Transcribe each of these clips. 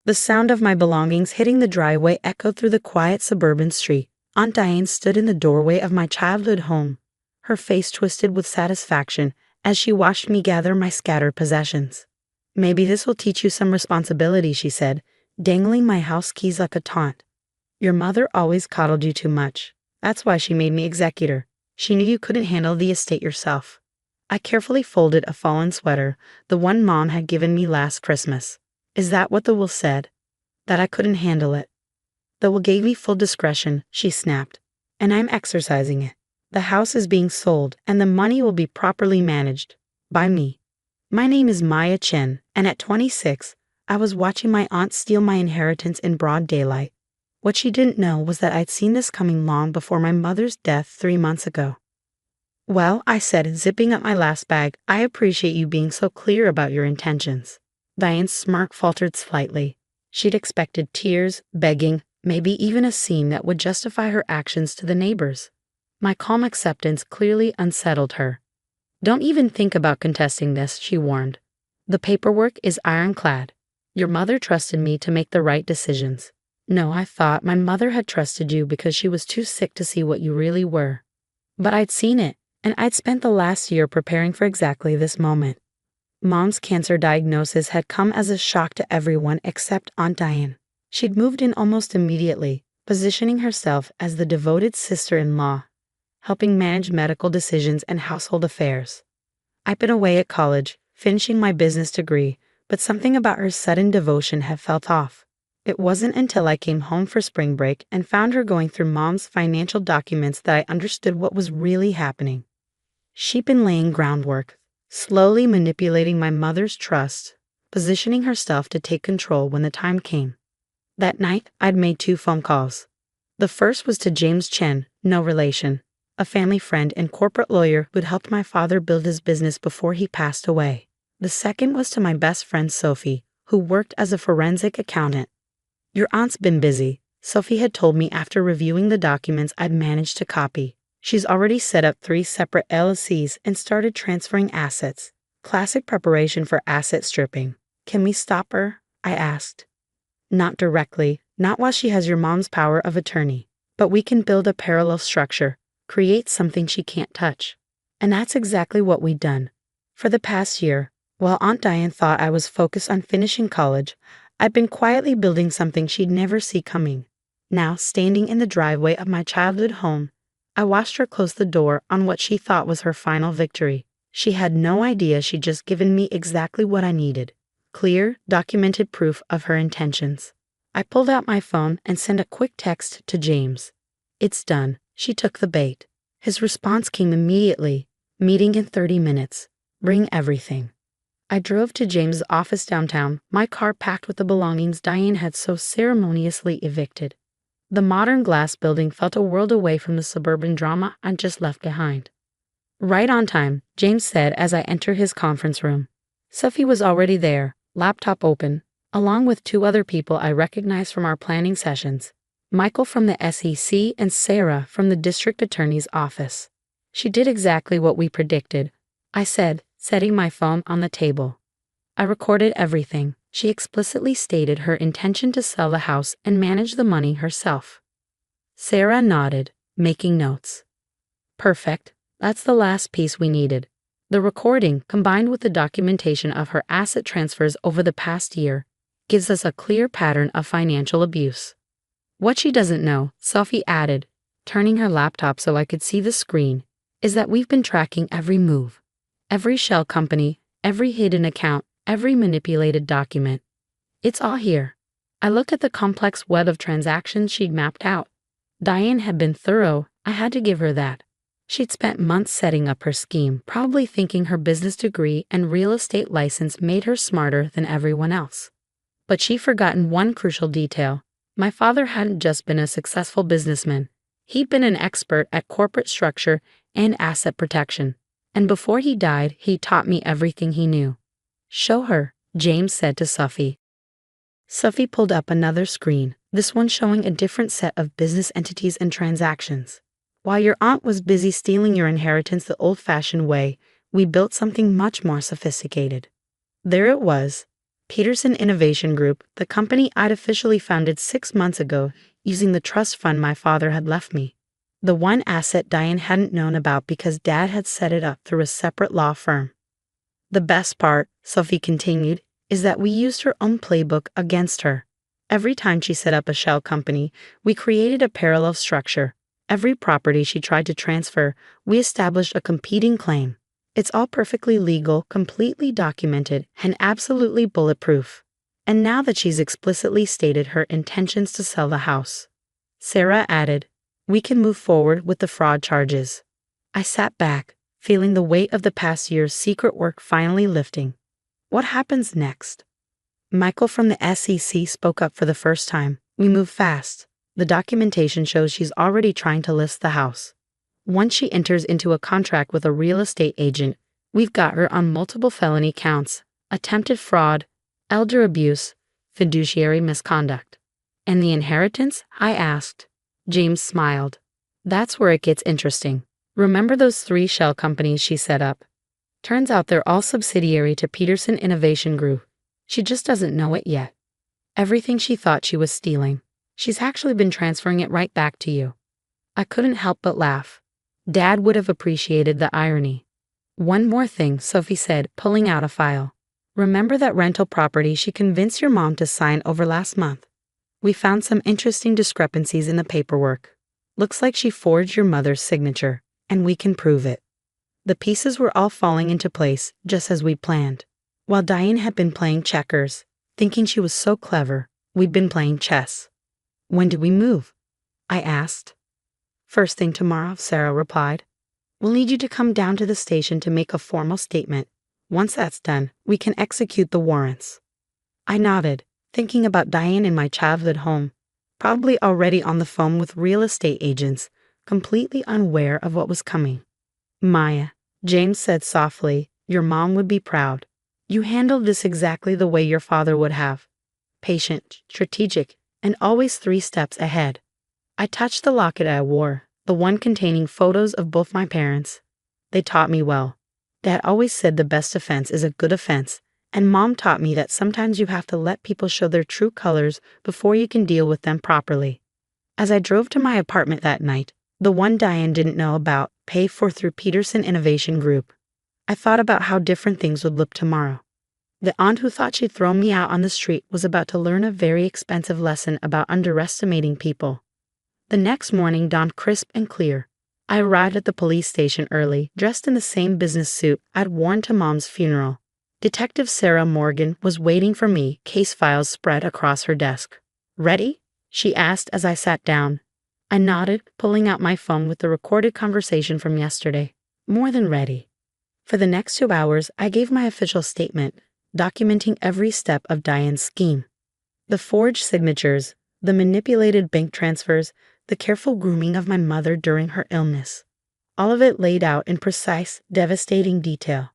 The sound of my belongings hitting the driveway echoed through the quiet suburban street. Aunt Diane stood in the doorway of my childhood home, her face twisted with satisfaction as she watched me gather my scattered possessions. "Maybe this will teach you some responsibility," she said, dangling my house keys like a taunt. "Your mother always coddled you too much. That's why she made me executor. She knew you couldn't handle the estate yourself." I carefully folded a fallen sweater, the one Mom had given me last Christmas. "Is that what the will said? That I couldn't handle it?" "The will gave me full discretion," she snapped, "and I'm exercising it. The house is being sold, and the money will be properly managed. By me. My name is Maya Chen, and at 26, I was watching my aunt steal my inheritance in broad daylight. What she didn't know was that I'd seen this coming long before my mother's death 3 months ago." "Well," I said, zipping up my last bag, "I appreciate you being so clear about your intentions." Diane's smirk faltered slightly. She'd expected tears, begging, maybe even a scene that would justify her actions to the neighbors. My calm acceptance clearly unsettled her. "Don't even think about contesting this," she warned. "The paperwork is ironclad. Your mother trusted me to make the right decisions." "No, I thought my mother had trusted you because she was too sick to see what you really were." "But I'd seen it, and I'd spent the last year preparing for exactly this moment." Mom's cancer diagnosis had come as a shock to everyone except Aunt Diane. She'd moved in almost immediately, positioning herself as the devoted sister-in-law, helping manage medical decisions and household affairs. I'd been away at college, finishing my business degree, but something about her sudden devotion had felt off. It wasn't until I came home for spring break and found her going through Mom's financial documents that I understood what was really happening. She'd been laying groundwork, slowly manipulating my mother's trust, positioning herself to take control when the time came. That night, I'd made 2 phone calls. The first was to James Chen, no relation, a family friend and corporate lawyer who'd helped my father build his business before he passed away. The second was to my best friend Sophie, who worked as a forensic accountant. "Your aunt's been busy," Sophie had told me after reviewing the documents I'd managed to copy. "She's already set up 3 separate LLCs and started transferring assets. Classic preparation for asset stripping. Can we stop her?" I asked. "Not directly, not while she has your mom's power of attorney. But we can build a parallel structure, create something she can't touch." And that's exactly what we'd done. For the past year, while Aunt Diane thought I was focused on finishing college, I'd been quietly building something she'd never see coming. Now, standing in the driveway of my childhood home, I watched her close the door on what she thought was her final victory. She had no idea she'd just given me exactly what I needed. Clear, documented proof of her intentions. I pulled out my phone and sent a quick text to James. "It's done." She took the bait. His response came immediately. "Meeting in 30 minutes. Bring everything." I drove to James's office downtown, my car packed with the belongings Diane had so ceremoniously evicted. The modern glass building felt a world away from the suburban drama I'd just left behind. "Right on time," James said as I entered his conference room. Sophie was already there, laptop open, along with 2 other people I recognized from our planning sessions, Michael from the SEC and Sarah from the district attorney's office. "She did exactly what we predicted," I said, setting my phone on the table. "I recorded everything." She explicitly stated her intention to sell the house and manage the money herself. Sarah nodded, making notes. "Perfect. That's the last piece we needed." The recording, combined with the documentation of her asset transfers over the past year, gives us a clear pattern of financial abuse. "What she doesn't know," Sophie added, turning her laptop so I could see the screen, "is that we've been tracking every move. Every shell company, every hidden account, every manipulated document. It's all here." I looked at the complex web of transactions she'd mapped out. Diane had been thorough, I had to give her that. She'd spent months setting up her scheme, probably thinking her business degree and real estate license made her smarter than everyone else. But she'd forgotten one crucial detail. My father hadn't just been a successful businessman. He'd been an expert at corporate structure and asset protection. And before he died, he taught me everything he knew. "Show her," James said to Sophie. Sophie pulled up another screen, this one showing a different set of business entities and transactions. "While your aunt was busy stealing your inheritance the old-fashioned way, we built something much more sophisticated." There it was, Peterson Innovation Group, the company I'd officially founded 6 months ago using the trust fund my father had left me. The one asset Diane hadn't known about because Dad had set it up through a separate law firm. The best part, Sophie continued, is that we used her own playbook against her. Every time she set up a shell company, we created a parallel structure. Every property she tried to transfer, we established a competing claim. It's all perfectly legal, completely documented, and absolutely bulletproof. And now that she's explicitly stated her intentions to sell the house, Sarah added, we can move forward with the fraud charges. I sat back, feeling the weight of the past year's secret work finally lifting. What happens next? Michael from the SEC spoke up for the first time. We move fast. The documentation shows she's already trying to list the house. Once she enters into a contract with a real estate agent, we've got her on multiple felony counts, attempted fraud, elder abuse, fiduciary misconduct. And the inheritance? I asked. James smiled. That's where it gets interesting. Remember those 3 shell companies she set up? Turns out they're all subsidiary to Peterson Innovation Group. She just doesn't know it yet. Everything she thought she was stealing, she's actually been transferring it right back to you. I couldn't help but laugh. Dad would have appreciated the irony. One more thing, Sophie said, pulling out a file. Remember that rental property she convinced your mom to sign over last month? We found some interesting discrepancies in the paperwork. Looks like she forged your mother's signature, and we can prove it. The pieces were all falling into place, just as we planned. While Diane had been playing checkers, thinking she was so clever, we'd been playing chess. When do we move? I asked. First thing tomorrow, Sarah replied. We'll need you to come down to the station to make a formal statement. Once that's done, we can execute the warrants. I nodded, thinking about Diane in my childhood home, probably already on the phone with real estate agents, completely unaware of what was coming. Maya, James said softly, your mom would be proud. You handled this exactly the way your father would have. Patient, strategic, and always 3 steps ahead. I touched the locket I wore, the one containing photos of both my parents. They taught me well. Dad always said the best offense is a good offense, and Mom taught me that sometimes you have to let people show their true colors before you can deal with them properly. As I drove to my apartment that night, the one Diane didn't know about, paid for through Peterson Innovation Group, I thought about how different things would look tomorrow. The aunt who thought she'd throw me out on the street was about to learn a very expensive lesson about underestimating people. The next morning dawned crisp and clear. I arrived at the police station early, dressed in the same business suit I'd worn to Mom's funeral. Detective Sarah Morgan was waiting for me, case files spread across her desk. Ready? She asked as I sat down. I nodded, pulling out my phone with the recorded conversation from yesterday. More than ready. For the next 2 hours, I gave my official statement, documenting every step of Diane's scheme. The forged signatures, the manipulated bank transfers, the careful grooming of my mother during her illness. All of it laid out in precise, devastating detail.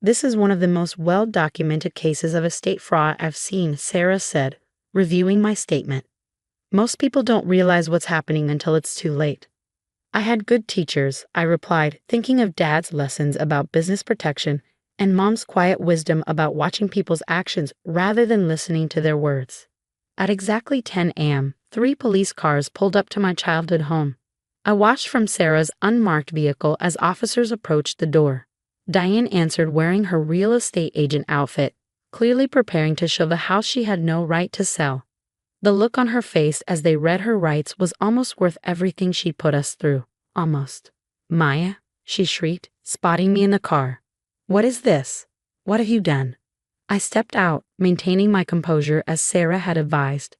This is one of the most well-documented cases of estate fraud I've seen, Sarah said, reviewing my statement. Most people don't realize what's happening until it's too late. I had good teachers, I replied, thinking of Dad's lessons about business protection and Mom's quiet wisdom about watching people's actions rather than listening to their words. At exactly 10 a.m., 3 police cars pulled up to my childhood home. I watched from Sarah's unmarked vehicle as officers approached the door. Diane answered wearing her real estate agent outfit, clearly preparing to show the house she had no right to sell. The look on her face as they read her rights was almost worth everything she put us through. Almost. Maya, she shrieked, spotting me in the car. What is this? What have you done? I stepped out, maintaining my composure as Sarah had advised.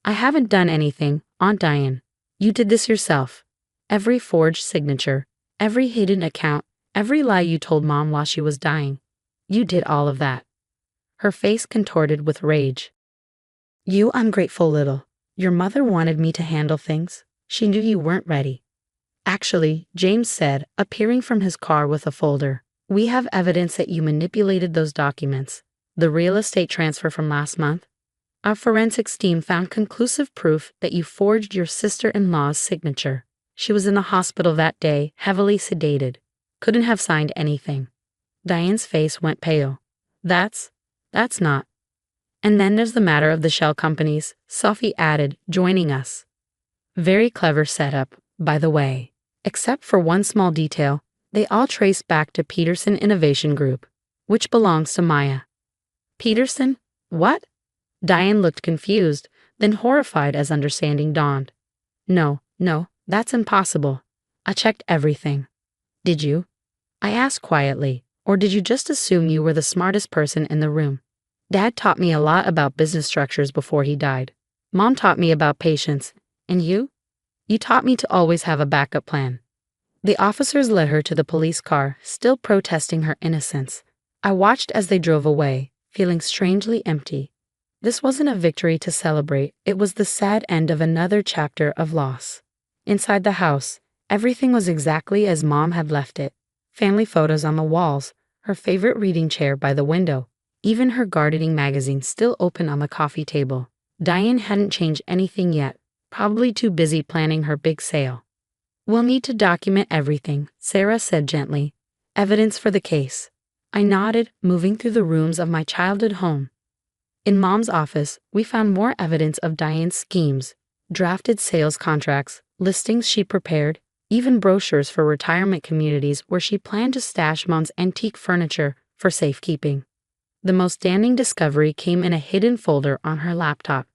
I haven't done anything, Aunt Diane. You did this yourself. Every forged signature, every hidden account, every lie you told Mom while she was dying. You did all of that. Her face contorted with rage. You ungrateful little. Your mother wanted me to handle things. She knew you weren't ready. Actually, James said, appearing from his car with a folder, we have evidence that you manipulated those documents. The real estate transfer from last month. Our forensics team found conclusive proof that you forged your sister-in-law's signature. She was in the hospital that day, heavily sedated. Couldn't have signed anything. Diane's face went pale. That's not. And then there's the matter of the shell companies, Sophie added, joining us. Very clever setup, by the way. Except for one small detail, they all trace back to Peterson Innovation Group, which belongs to Maya. Peterson? What? Diane looked confused, then horrified as understanding dawned. No, that's impossible. I checked everything. Did you? I asked quietly, or did you just assume you were the smartest person in the room? Dad taught me a lot about business structures before he died. Mom taught me about patience. And you? You taught me to always have a backup plan. The officers led her to the police car, still protesting her innocence. I watched as they drove away, feeling strangely empty. This wasn't a victory to celebrate, it was the sad end of another chapter of loss. Inside the house, everything was exactly as Mom had left it. Family photos on the walls, her favorite reading chair by the window, even her gardening magazine still open on the coffee table. Diane hadn't changed anything yet, probably too busy planning her big sale. We'll need to document everything, Sarah said gently. Evidence for the case. I nodded, moving through the rooms of my childhood home. In Mom's office, we found more evidence of Diane's schemes, drafted sales contracts, listings she prepared, even brochures for retirement communities where she planned to stash Mom's antique furniture for safekeeping. The most damning discovery came in a hidden folder on her laptop.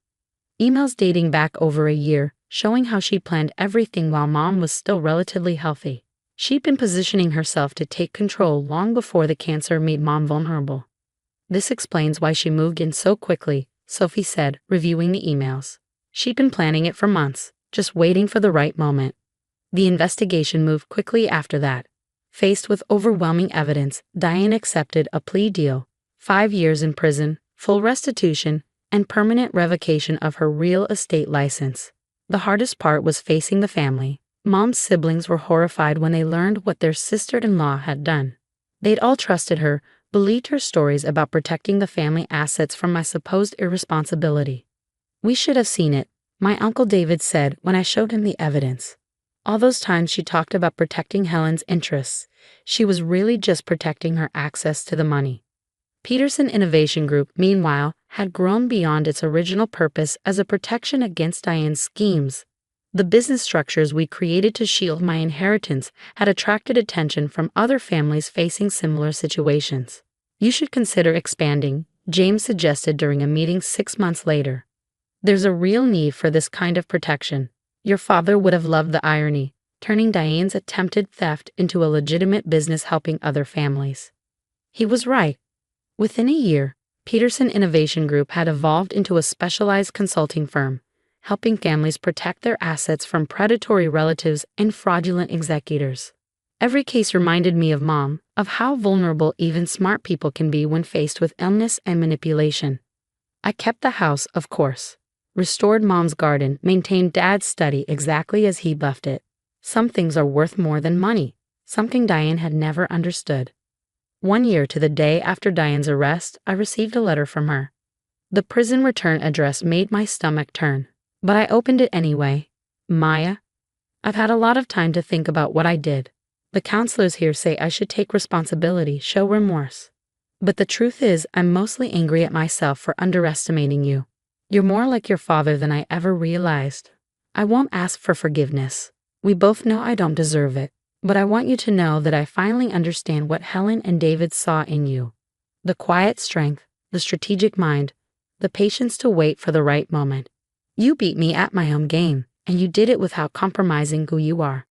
Emails dating back over a year, showing how she planned everything while Mom was still relatively healthy. She'd been positioning herself to take control long before the cancer made Mom vulnerable. This explains why she moved in so quickly, Sophie said, reviewing the emails. She'd been planning it for months, just waiting for the right moment. The investigation moved quickly after that. Faced with overwhelming evidence, Diane accepted a plea deal, 5 years in prison, full restitution, and permanent revocation of her real estate license. The hardest part was facing the family. Mom's siblings were horrified when they learned what their sister-in-law had done. They'd all trusted her, believed her stories about protecting the family assets from my supposed irresponsibility. We should have seen it, my Uncle David said when I showed him the evidence. All those times she talked about protecting Helen's interests, she was really just protecting her access to the money. Peterson Innovation Group, meanwhile, had grown beyond its original purpose as a protection against Diane's schemes. The business structures we created to shield my inheritance had attracted attention from other families facing similar situations. You should consider expanding, James suggested during a meeting 6 months later. There's a real need for this kind of protection. Your father would have loved the irony, turning Diane's attempted theft into a legitimate business helping other families. He was right. Within a year, Peterson Innovation Group had evolved into a specialized consulting firm, helping families protect their assets from predatory relatives and fraudulent executors. Every case reminded me of Mom, of how vulnerable even smart people can be when faced with illness and manipulation. I kept the house, of course. Restored Mom's garden, maintained Dad's study exactly as he'd left it. Some things are worth more than money, something Diane had never understood. 1 year to the day after Diane's arrest, I received a letter from her. The prison return address made my stomach turn, but I opened it anyway. Maya, I've had a lot of time to think about what I did. The counselors here say I should take responsibility, show remorse. But the truth is, I'm mostly angry at myself for underestimating you. You're more like your father than I ever realized. I won't ask for forgiveness. We both know I don't deserve it. But I want you to know that I finally understand what Helen and David saw in you. The quiet strength, the strategic mind, the patience to wait for the right moment. You beat me at my own game, and you did it without compromising who you are.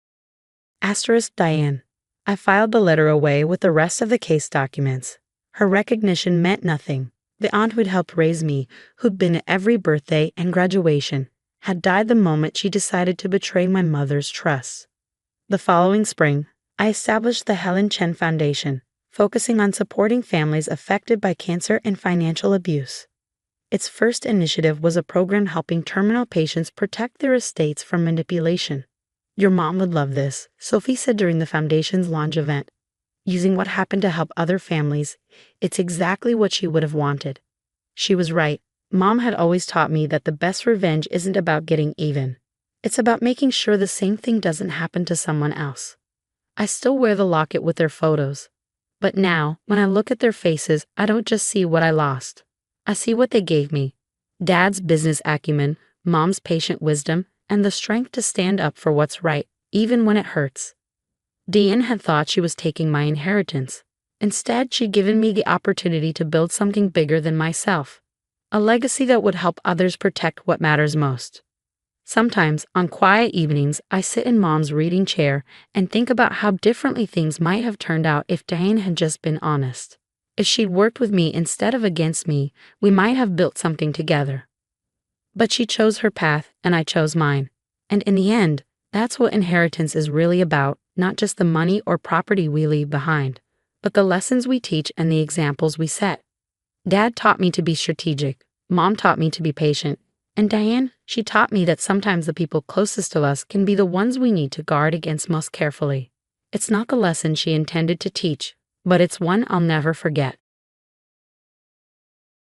Asterisk Diane. I filed the letter away with the rest of the case documents. Her recognition meant nothing. The aunt who'd helped raise me, who'd been at every birthday and graduation, had died the moment she decided to betray my mother's trust. The following spring, I established the Helen Chen Foundation, focusing on supporting families affected by cancer and financial abuse. Its first initiative was a program helping terminal patients protect their estates from manipulation. Your mom would love this, Sophie said during the foundation's launch event. Using what happened to help other families, it's exactly what she would have wanted. She was right. Mom had always taught me that the best revenge isn't about getting even. It's about making sure the same thing doesn't happen to someone else. I still wear the locket with their photos. But now, when I look at their faces, I don't just see what I lost. I see what they gave me: Dad's business acumen, Mom's patient wisdom, and the strength to stand up for what's right, even when it hurts. Diane had thought she was taking my inheritance. Instead, she'd given me the opportunity to build something bigger than myself, a legacy that would help others protect what matters most. Sometimes, on quiet evenings, I sit in Mom's reading chair and think about how differently things might have turned out if Diane had just been honest. If she'd worked with me instead of against me, we might have built something together. But she chose her path, and I chose mine. And in the end, that's what inheritance is really about, not just the money or property we leave behind, but the lessons we teach and the examples we set. Dad taught me to be strategic, Mom taught me to be patient, and Diane, she taught me that sometimes the people closest to us can be the ones we need to guard against most carefully. It's not the lesson she intended to teach, but it's one I'll never forget.